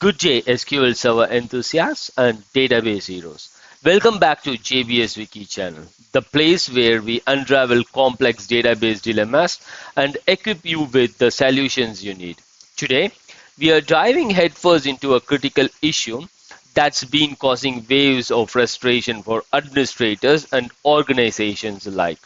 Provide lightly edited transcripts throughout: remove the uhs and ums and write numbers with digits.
Good day, SQL Server enthusiasts and database heroes. Welcome back to JBS Wiki channel, the place where we unravel complex database dilemmas and equip you with the solutions you need. Today, we are diving headfirst into a critical issue that's been causing waves of frustration for administrators and organizations alike.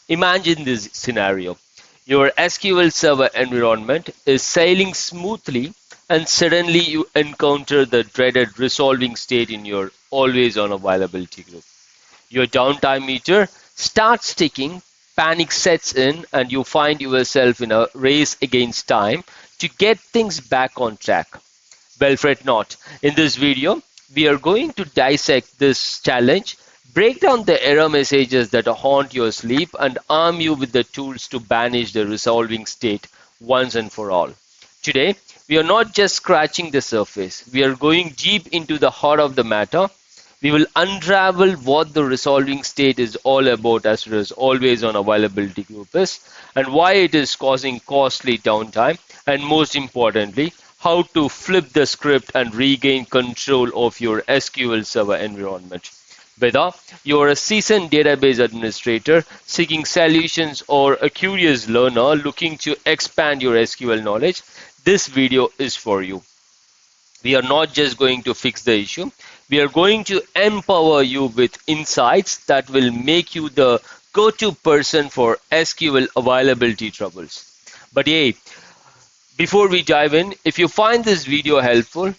Imagine this scenario. Your SQL Server environment is sailing smoothly and suddenly you encounter the dreaded resolving state in your always on availability group. Your downtime meter starts ticking, panic sets in, and you find yourself in a race against time to get things back on track. Well, fret not. In this video, we are going to dissect this challenge, break down the error messages that haunt your sleep, and arm you with the tools to banish the resolving state once and for all. Today, we are not just scratching the surface. We are going deep into the heart of the matter. We will unravel what the resolving state is all about as it is always on availability group is, and why it is causing costly downtime, and most importantly, how to flip the script and regain control of your SQL Server environment. Whether you're a seasoned database administrator seeking solutions or a curious learner looking to expand your SQL knowledge, this video is for you. We are not just going to fix the issue, we are going to empower you with insights that will make you the go-to person for SQL availability troubles. But hey, before we dive in, if you find this video helpful,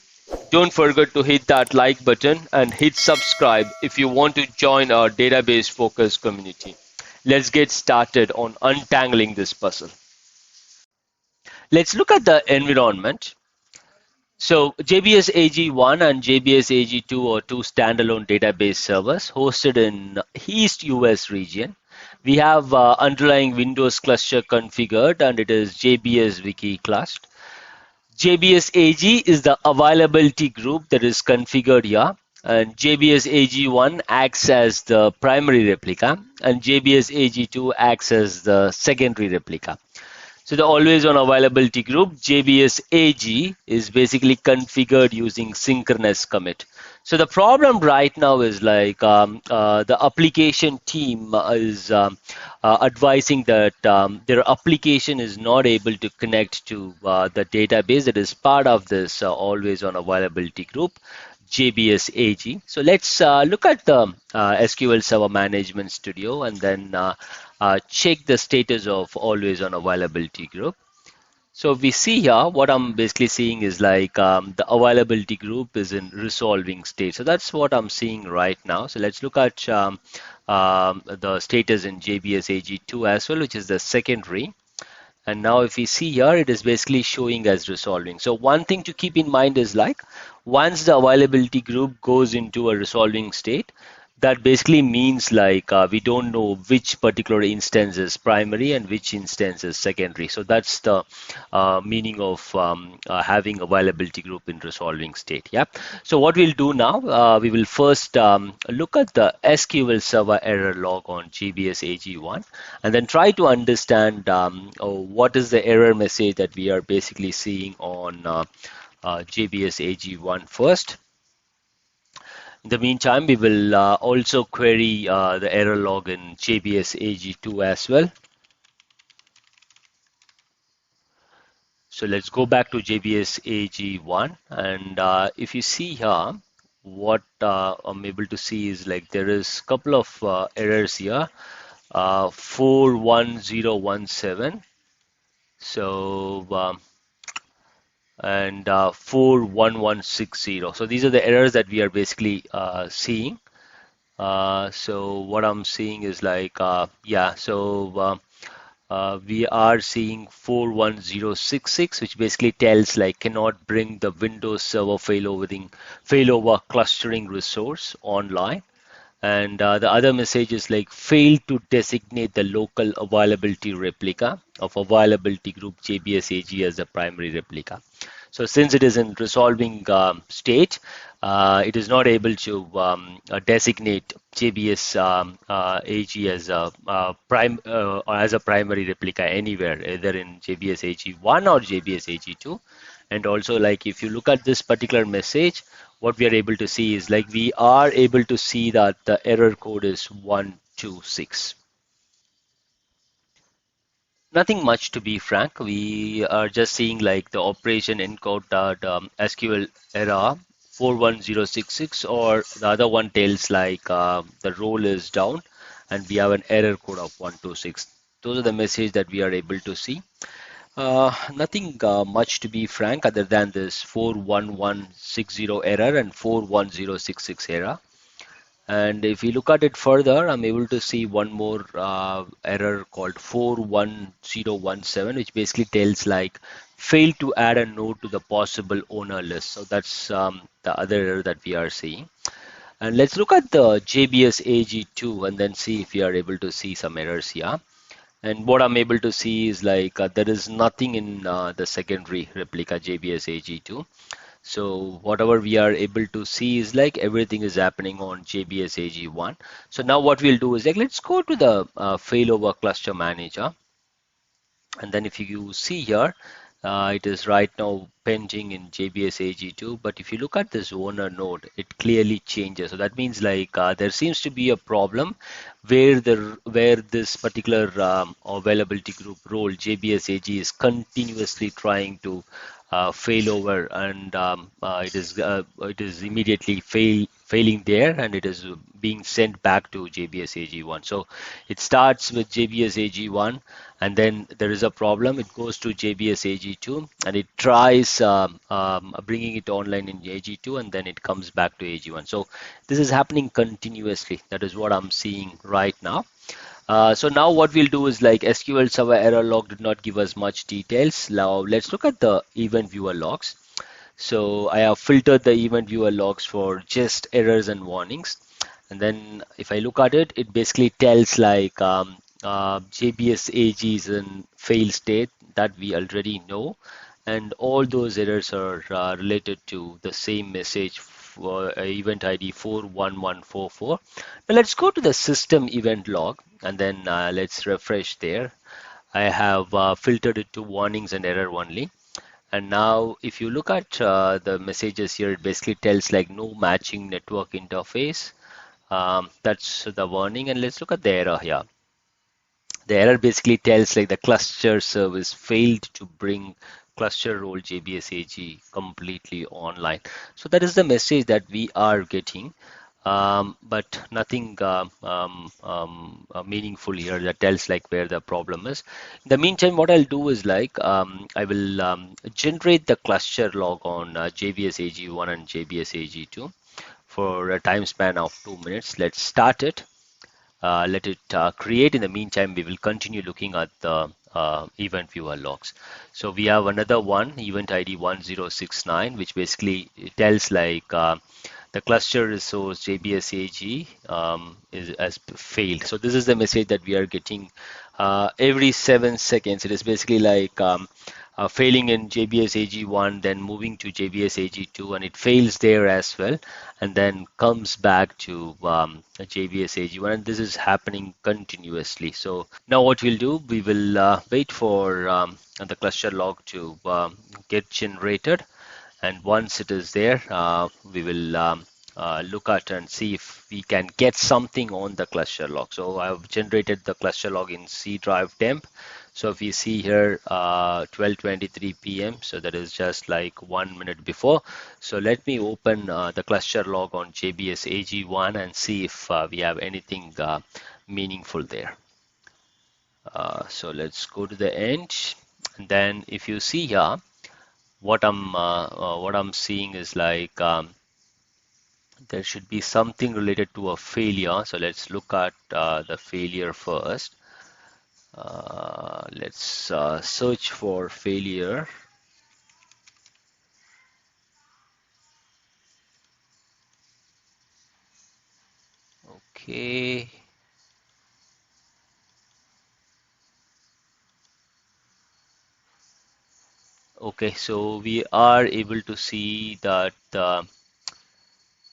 don't forget to hit that like button and hit subscribe if you want to join our database focused community. Let's get started on untangling this puzzle. Let's look at the environment. So JBSAG1 and JBSAG2 are two standalone database servers hosted in East US region. We have underlying Windows cluster configured and it is JBS Wiki cluster. JBSAG is the availability group that is configured here, and JBSAG1 acts as the primary replica and JBSAG2 acts as the secondary replica. So the always on availability group, JBSAG, is basically configured using synchronous commit. So the problem right now is like the application team is advising that their application is not able to connect to the database that is part of this always on availability group, JBSAG. So let's look at the SQL Server Management Studio and then check the status of always on availability group. So we see here what I'm basically seeing is like the availability group is in resolving state. So that's what I'm seeing right now. So let's look at the status in JBSAG2 as well, which is the secondary. And now if we see here, it is basically showing as resolving. So one thing to keep in mind is like once the availability group goes into a resolving state, that basically means like we don't know which particular instance is primary and which instance is secondary. So that's the meaning of having availability group in resolving state. Yeah. So what we'll do now, we will first look at the SQL Server error log on JBSAG1 and then try to understand what is the error message that we are basically seeing on JBSAG1 first. In the meantime, we will also query the error log in JBSAG2 as well. So let's go back to JBSAG1 and if you see here, what I'm able to see is like there is a couple of errors here, 41017. So and 41160. So these are the errors that we are basically seeing. So what I'm seeing is like, we are seeing 41066, which basically tells like cannot bring the Windows Server Failover Clustering resource online. And the other message is like failed to designate the local availability replica of availability group JBSAG as the primary replica. So since it is in resolving state, it is not able to designate JBSAG as a primary replica anywhere, either in JBSAG1 or JBSAG2. And also, like if you look at this particular message, what we are able to see is like we are able to see that the error code is 126. Nothing much, to be frank. We are just seeing like the operation encode SQL error 41066, or the other one tells like the role is down and we have an error code of 126. Those are the message that we are able to see. Nothing much, to be frank, other than this 41160 error and 41066 error. And if we look at it further, I'm able to see one more error called 41017, which basically tells like failed to add a node to the possible owner list. So that's the other error that we are seeing. And let's look at the JBSAG2 and then see if we are able to see some errors here. And what I'm able to see is like there is nothing in the secondary replica JBSAG2. So whatever we are able to see is like everything is happening on JBSAG1. So now what we'll do is like let's go to the failover cluster manager. And then if you see here, it is right now pending in JBSAG2. But if you look at this owner node, it clearly changes. So that means like there seems to be a problem where this particular availability group role JBSAG is continuously trying to failover, and it is immediately failing there, and it is being sent back to JBSAG1. So it starts with JBSAG1, and then there is a problem. It goes to JBSAG2, and it tries bringing it online in AG2, and then it comes back to AG1. So this is happening continuously. That is what I'm seeing right now. So now what we'll do is like SQL Server error log did not give us much details. Now let's look at the event viewer logs. So I have filtered the event viewer logs for just errors and warnings. And then if I look at it, it basically tells like JBSAG is in fail state that we already know. And all those errors are related to the same message for event ID 41144. Now let's go to the system event log and then let's refresh there. I have filtered it to warnings and error only. And now if you look at the messages here, it basically tells like no matching network interface. That's the warning. And let's look at the error here. The error basically tells like the cluster service failed to bring cluster role JBSAG completely online. So that is the message that we are getting. But nothing meaningful here that tells like where the problem is. In the meantime, what I'll do is like I will generate the cluster log on JBSAG1 and JBSAG2 for a time span of 2 minutes. Let's start it. Let it create. In the meantime, we will continue looking at the event viewer logs. So we have another one, event ID 1069, which basically tells like the cluster resource JBSAG has failed. So this is the message that we are getting every 7 seconds. It is basically like failing in JBSAG1, then moving to JBSAG2, and it fails there as well, and then comes back to JBSAG1, and this is happening continuously. So now what we'll do, we will wait for the cluster log to get generated, and once it is there, we will look at and see if we can get something on the cluster log. So I've generated the cluster log in C drive temp. So if you see here 12:23 p.m. so that is just like 1 minute before. So let me open the cluster log on JBSAG1 and see if we have anything meaningful there. So let's go to the end, and then if you see here, what I'm seeing is like there should be something related to a failure. So let's look at the failure first. Let's search for failure. Okay. Okay, so we are able to see that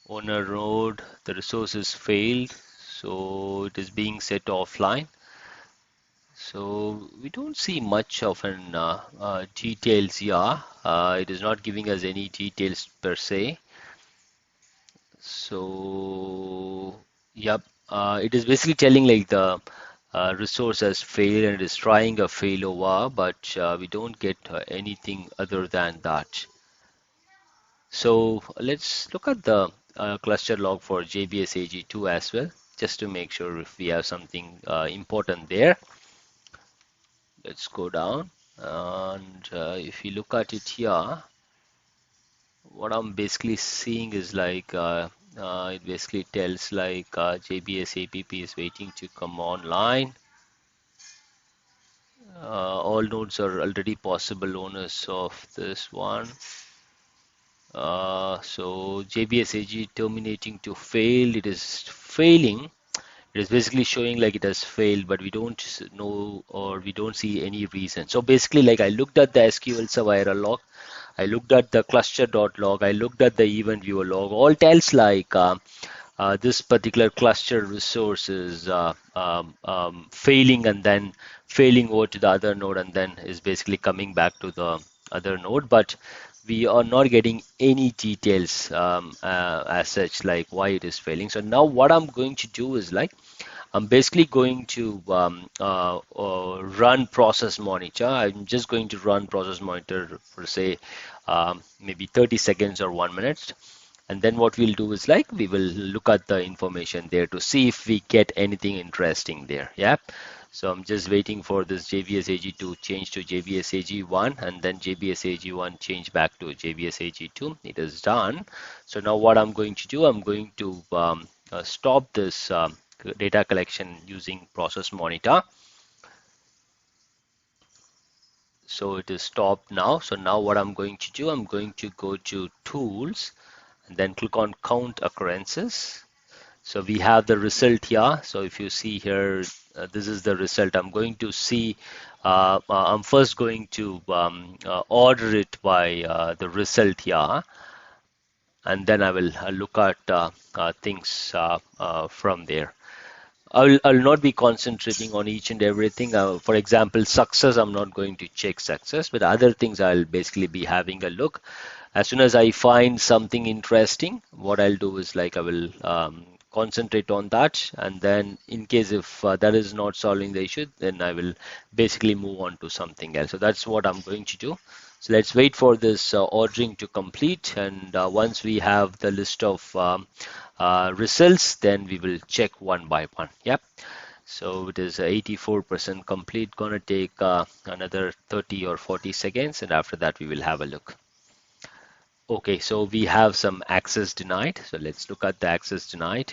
owner node, the resources failed, so it is being set offline. So we don't see much of an details here. It is not giving us any details per se. So, yep, it is basically telling like the resource has failed and it is trying a failover, but we don't get anything other than that. So let's look at the cluster log for JBSAG2 as well, just to make sure if we have something important there. Let's go down, and if you look at it here, what I'm basically seeing is like it basically tells like JBS APP is waiting to come online. All nodes are already possible owners of this one. So JBSAG terminating to fail. It is failing. It is basically showing like it has failed, but we don't know or we don't see any reason. So basically, like I looked at the SQL Server log, I looked at the cluster.log, I looked at the event viewer log, all tells like this particular cluster resource is failing and then failing over to the other node and then is basically coming back to the other node. But we are not getting any details as such, like why it is failing. So now what I'm going to do is like I'm basically going to run process monitor. I'm just going to run process monitor for say maybe 30 seconds or 1 minute. And then what we'll do is like we will look at the information there to see if we get anything interesting there. Yeah. So I'm just waiting for this JBSAG to change to JBSAG1 and then JBSAG1 change back to JBSAG2. It is done. So now what I'm going to do, I'm going to stop this data collection using process monitor. So it is stopped now. So now what I'm going to do, I'm going to go to tools and then click on count occurrences. So we have the result here. So if you see here, this is the result. I'm going to see, I'm first going to order it by the result here. And then I will look at things from there. I'll not be concentrating on each and everything. For example, success, I'm not going to check success, but other things I'll basically be having a look. As soon as I find something interesting, what I'll do is like I will concentrate on that, and then in case if that is not solving the issue, then I will basically move on to something else. So that's what I'm going to do. So let's wait for this ordering to complete, and once we have the list of results, then we will check one by one. Yep. So it is 84% complete. Gonna take another 30 or 40 seconds, and after that we will have a look. Okay, so we have some access denied. So let's look at the access denied.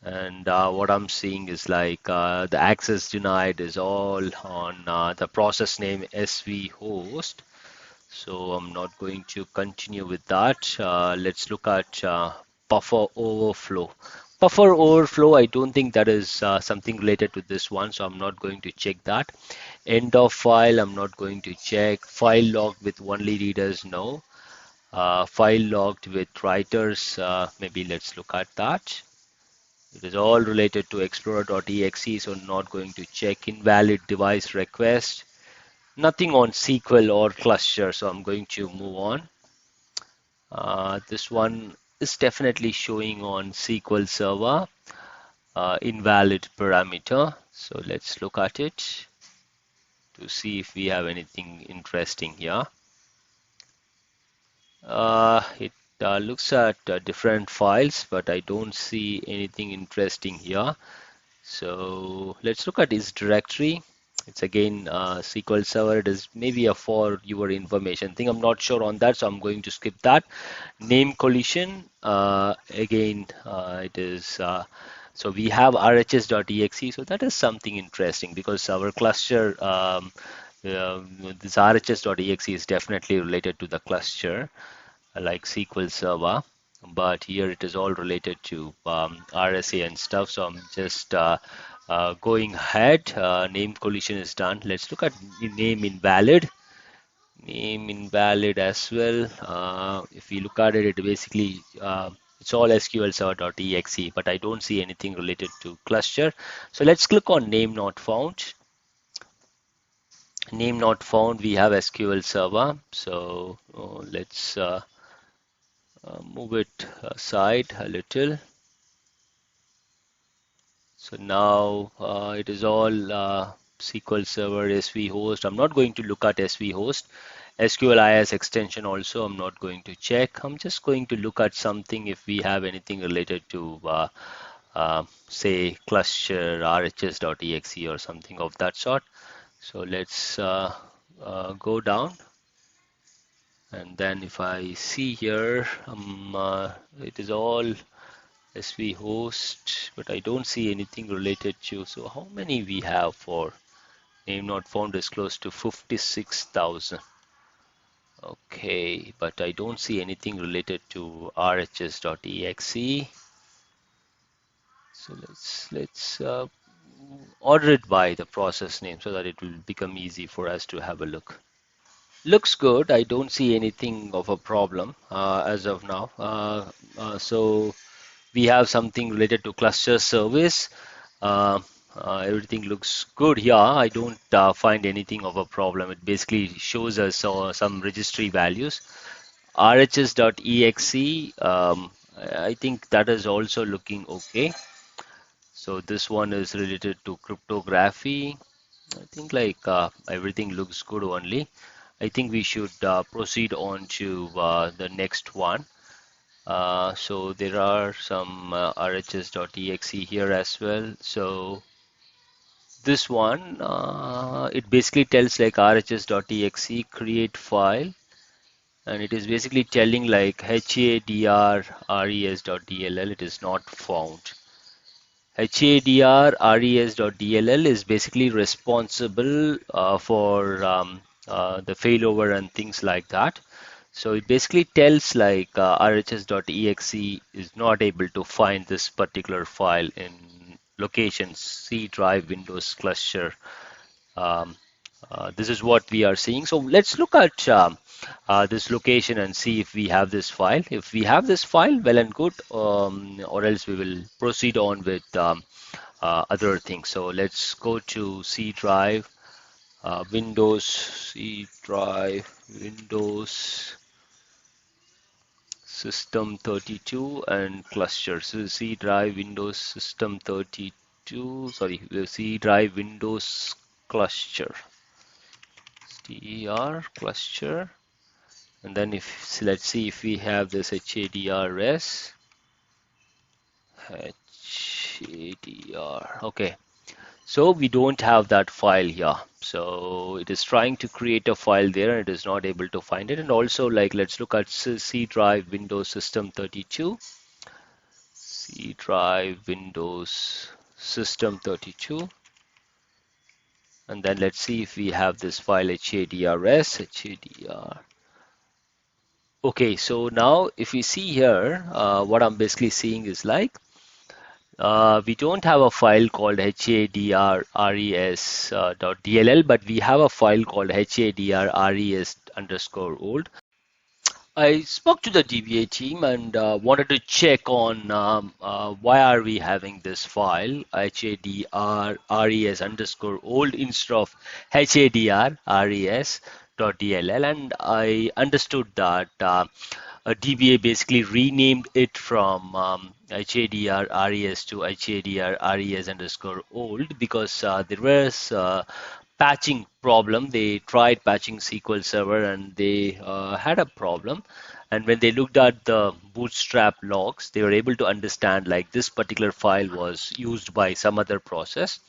And what I'm seeing is like the access denied is all on the process name SV host. So I'm not going to continue with that. Let's look at buffer overflow. Buffer overflow, I don't think that is something related to this one, so I'm not going to check that. End of file, I'm not going to check. File logged with only readers, no. File logged with writers, maybe let's look at that. It is all related to explorer.exe, so not going to check. Invalid device request. Nothing on SQL or cluster, so I'm going to move on. This one is definitely showing on SQL Server, invalid parameter. So let's look at it to see if we have anything interesting here. It looks at different files, but I don't see anything interesting here. So let's look at this directory. It's again SQL Server. It is maybe a for your information thing. I'm not sure on that, so I'm going to skip that. Name collision. Again, it is. So we have rhs.exe. So that is something interesting because our cluster, this rhs.exe is definitely related to the cluster, like SQL Server. But here it is all related to RSA and stuff. So I'm just going ahead. Name collision is done. Let's look at name invalid. Name invalid as well. If we look at it, it basically it's all SQL Server.exe, but I don't see anything related to cluster. So let's click on name not found. Name not found, we have SQL Server. So let's move it aside a little. So now it is all SQL Server SV host. I'm not going to look at SV host. SQLIS extension also I'm not going to check. I'm just going to look at something if we have anything related to say cluster RHS.exe or something of that sort. So let's go down, and then if I see here, it is all SV host, but I don't see anything related to. So how many we have for name not found is close to 56,000. Okay, but I don't see anything related to RHS.exe. So let's order it by the process name so that it will become easy for us to have a look. Looks good. I don't see anything of a problem as of now. So we have something related to cluster service. Uh, Everything looks good here. I don't find anything of a problem. It basically shows us some registry values. RHS.exe, I think that is also looking okay. So this one is related to cryptography. I think like everything looks good only. I think we should proceed on to the next one. So there are some RHS.exe here as well. So this one, it basically tells like RHS.exe create file, and it is basically telling like hadrres.dll it is not found. hadrres.dll is basically responsible for the failover and things like that. So it basically tells like rhs.exe is not able to find this particular file in location C drive Windows cluster. Um, this is what we are seeing. So let's look at this location and see if we have this file. If we have this file, well and good, or else we will proceed on with other things. So let's go to C drive, Windows, C drive, Windows System 32 and cluster. So C drive, Windows System 32, sorry, C drive, Windows cluster. STER cluster, and then if let's see if we have this HADRS. Okay, so we don't have that file here. So it is trying to create a file there and it is not able to find it. And also like let's look at C drive Windows System 32. C drive Windows System 32. And then let's see if we have this file HADRS, HADR. Okay, so now if we see here, what I'm basically seeing is like we don't have a file called hadrres.dll, but we have a file called hadrres underscore old. I spoke to the DBA team and wanted to check on why are we having this file hadrres underscore old instead of hadrres.dll, and I understood that DBA basically renamed it from hadrres to hadrres underscore old because there was patching problem. They tried patching SQL Server and they had a problem. And when they looked at the bootstrap logs, they were able to understand like this particular file was used by some other process.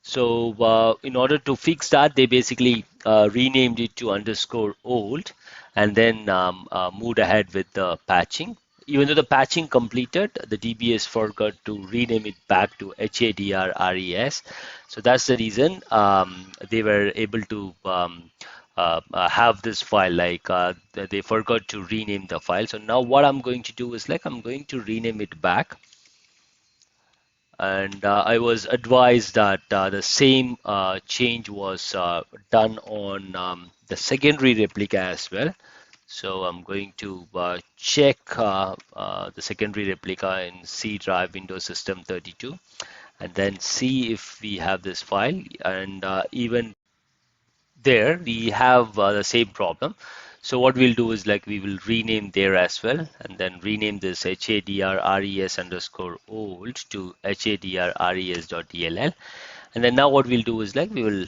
So in order to fix that, they basically renamed it to underscore old and then moved ahead with the patching. Even though the patching completed, the DBS forgot to rename it back to HADRRES. So that's the reason they were able to have this file, like they forgot to rename the file. So now what I'm going to do is like I'm going to rename it back. And I was advised that the same change was done on the secondary replica as well. So I'm going to check the secondary replica in C drive Windows System 32 and then see if we have this file. And even there we have the same problem. So what we'll do is like we will rename there as well, and then rename this hadrres underscore old to hadrres.dll. And then now what we'll do is like we will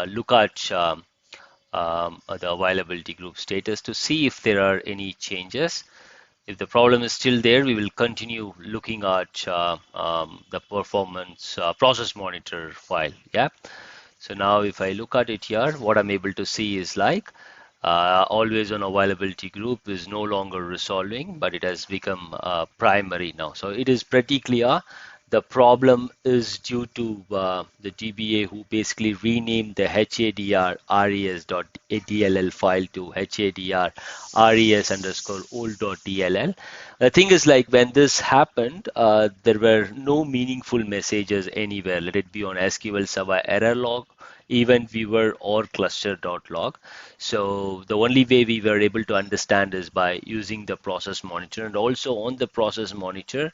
look at the availability group status to see if there are any changes. If the problem is still there, we will continue looking at the performance process monitor file. Yeah. So now if I look at it here, what I'm able to see is like always on availability group is no longer resolving, but it has become primary now. So it is pretty clear the problem is due to the DBA who basically renamed the hadr.res.dll file to hadr.res underscore old.dll. The thing is like when this happened, there were no meaningful messages anywhere, let it be on SQL Server error log, event viewer or cluster.log. So the only way we were able to understand is by using the process monitor, and also on the process monitor,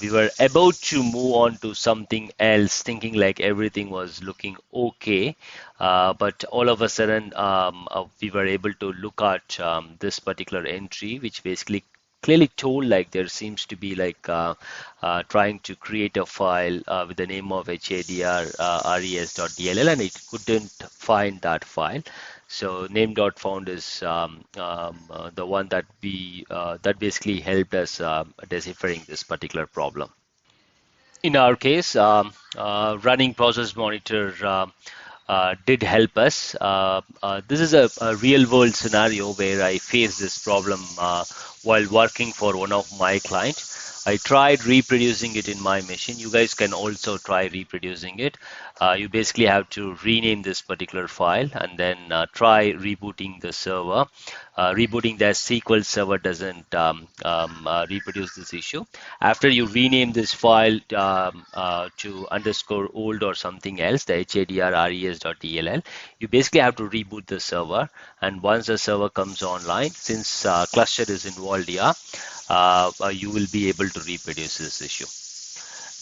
we were about to move on to something else, thinking like everything was looking okay. But all of a sudden, we were able to look at this particular entry, which basically clearly told like there seems to be like trying to create a file with the name of hadr res.dll, and it couldn't find that file. So name.found is the one that we that basically helped us deciphering this particular problem. In our case, running process monitor did help us. This is a real world scenario where I faced this problem while working for one of my clients. I tried reproducing it in my machine. You guys can also try reproducing it. You basically have to rename this particular file and then try rebooting the server. Rebooting the SQL server doesn't reproduce this issue. After you rename this file to underscore old or something else, the hadr.res.dll, you basically have to reboot the server. And once the server comes online, since cluster is involved here, you will be able to reproduce this issue.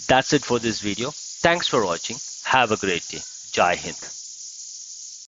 That's it for this video. Thanks for watching. Have a great day. Jai Hind.